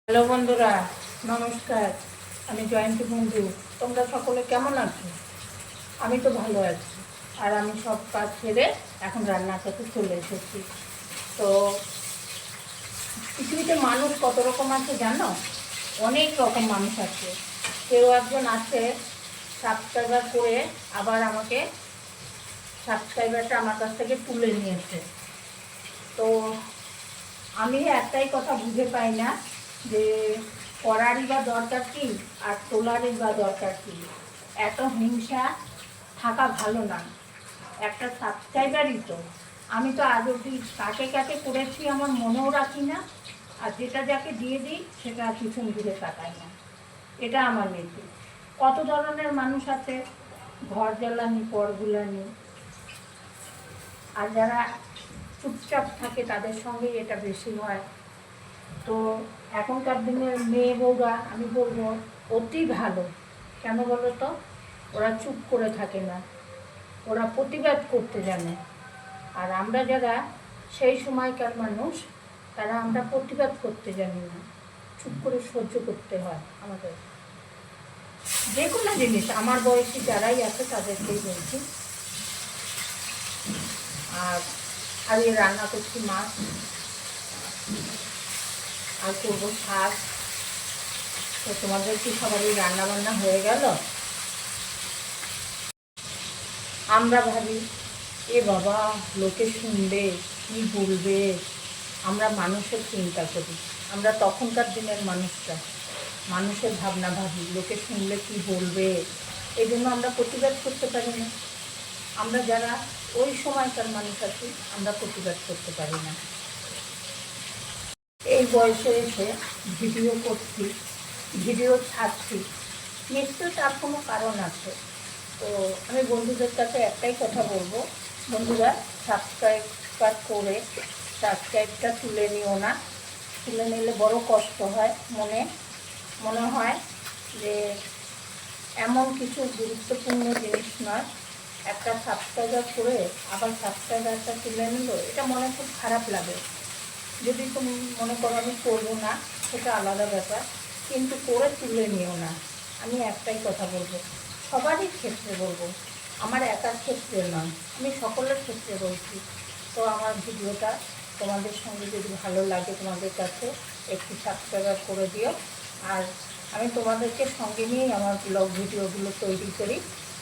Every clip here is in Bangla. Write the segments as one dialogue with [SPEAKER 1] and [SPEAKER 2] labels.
[SPEAKER 1] হ্যালো বন্ধুরা, নমস্কার। আমি জয়ন্তী বন্ধু। তোমরা সকলে কেমন আছো? আমি তো ভালো আছি। আর আমি সব কাজ ছেড়ে এখন রান্না করতে চলে এসেছি। তো পৃথিবীতে মানুষ কত রকম আছে জানো? অনেক রকম মানুষ আছে। কেউ একজন আছে সাবস্ক্রাইবার করে আবার আমাকে সাবস্ক্রাইবারটা আমার কাছ থেকে তুলে নিয়েছে। তো আমি একটাই কথা বুঝে পাই না যে করারই বা দরকার কি আর তোলারই বা দরকার কি। এত হিংসা থাকা ভালো না। একটা সাবস্ক্রাইবারই তো, আমি তো আজ অবধি কাকে কাকে করেছি আমার মনেও রাখি না, আর যেটা যাকে দিয়ে দিই সেটা পিছন ঘুরে তাকাই না। এটা আমার নীতি। কত ধরনের মানুষ আছে, ঘর জ্বালানি পর গুলানি, আর যারা চুপচাপ থাকে তাদের সঙ্গেই এটা বেশি হয়। তো এখনকার দিনের মেয়ে বউরা আমি বলবো অতি ভালো। কেন বলো তো? ওরা চুপ করে থাকে না, ওরা প্রতিবাদ করতে জানে। আর আমরা যারা সেই সময়কার মানুষ, তারা আমরা প্রতিবাদ করতে জানি না, চুপ করে সহ্য করতে হয় আমাদের যে কোনো জিনিস। আমার বয়সী যারাই আছে তাদেরকেই বলছি। আর আজকে রান্না করছি মাছ, আর করবো শাক। তো তোমাদের কি সবারই রান্না বান্না হয়ে গেল? আমরা ভাবি এ বাবা লোকে শুনবে, কি বলবে। আমরা মানুষের চিন্তা করি, আমরা তখনকার দিনের মানুষরা মানুষের ভাবনা ভাবি, লোকে শুনলে কি বলবে। এই জন্য আমরা প্রতিবাদ করতে পারি না। আমরা যারা ওই সময়কার মানুষ আছি আমরা প্রতিবাদ করতে পারি না। এই বয়সে এসে ভিডিও করছি, ভিডিও ছাড়ছি, নিশ্চয়ই তার কোনো কারণ আছে। তো আমি বন্ধুদের কাছে একটাই কথা বলবো, বন্ধুরা সাবস্ক্রাইব করে সাবস্ক্রাইবটা তুলে নিও না। তুলে নিলে বড় কষ্ট হয়, মনে হয় যে এমন কিছু গুরুত্বপূর্ণ জিনিস নয়। একটা সাবস্ক্রাইবার করে আবার সাবস্ক্রাইবারটা তুলে নিল, এটা মনে খুব খারাপ লাগে। যদি তুমি মনে করো আমি করবো না, সেটা আলাদা ব্যাপার, কিন্তু করে তুলে নিও না। আমি একটাই কথা বলবো, সবারই ক্ষেত্রে বলবো, আমার একার ক্ষেত্রে নয়, আমি সকলের ক্ষেত্রে বলছি। তো আমার ভিডিওটা তোমাদের সঙ্গে যদি ভালো লাগে, তোমাদের কাছে একটু সাবস্ক্রাইব করে দিও। আর আমি তোমাদেরকে সঙ্গে নিয়েই আমার ব্লগ ভিডিওগুলো তৈরি করি।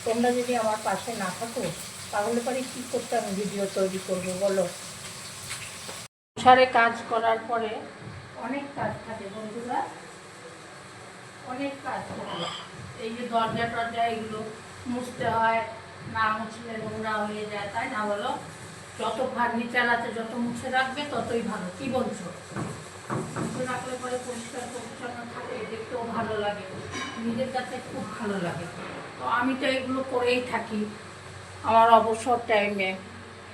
[SPEAKER 1] তোমরা যদি আমার পাশে না থাকো তাহলে পরে কী করতে আমি ভিডিও তৈরি করবো বলো? সংসারে কাজ করার পরে অনেক কাজ থাকে বন্ধুরা, অনেক কাজ থাকে। এই যে দরজা টরজা এগুলো মুছতে হয়, না মুছলে নোংরা হয়ে যায়, তাই না বলো? যত ফার্নিচার আছে যত মুছে রাখবে ততই ভালো, কি বলছো? মুছে রাখলে পরে পরিষ্কার পরিচ্ছন্ন থাকে, দেখতেও ভালো লাগে, নিজের কাছে খুব ভালো লাগে। তো আমি তো এগুলো করেই থাকি আমার অবসর টাইমে।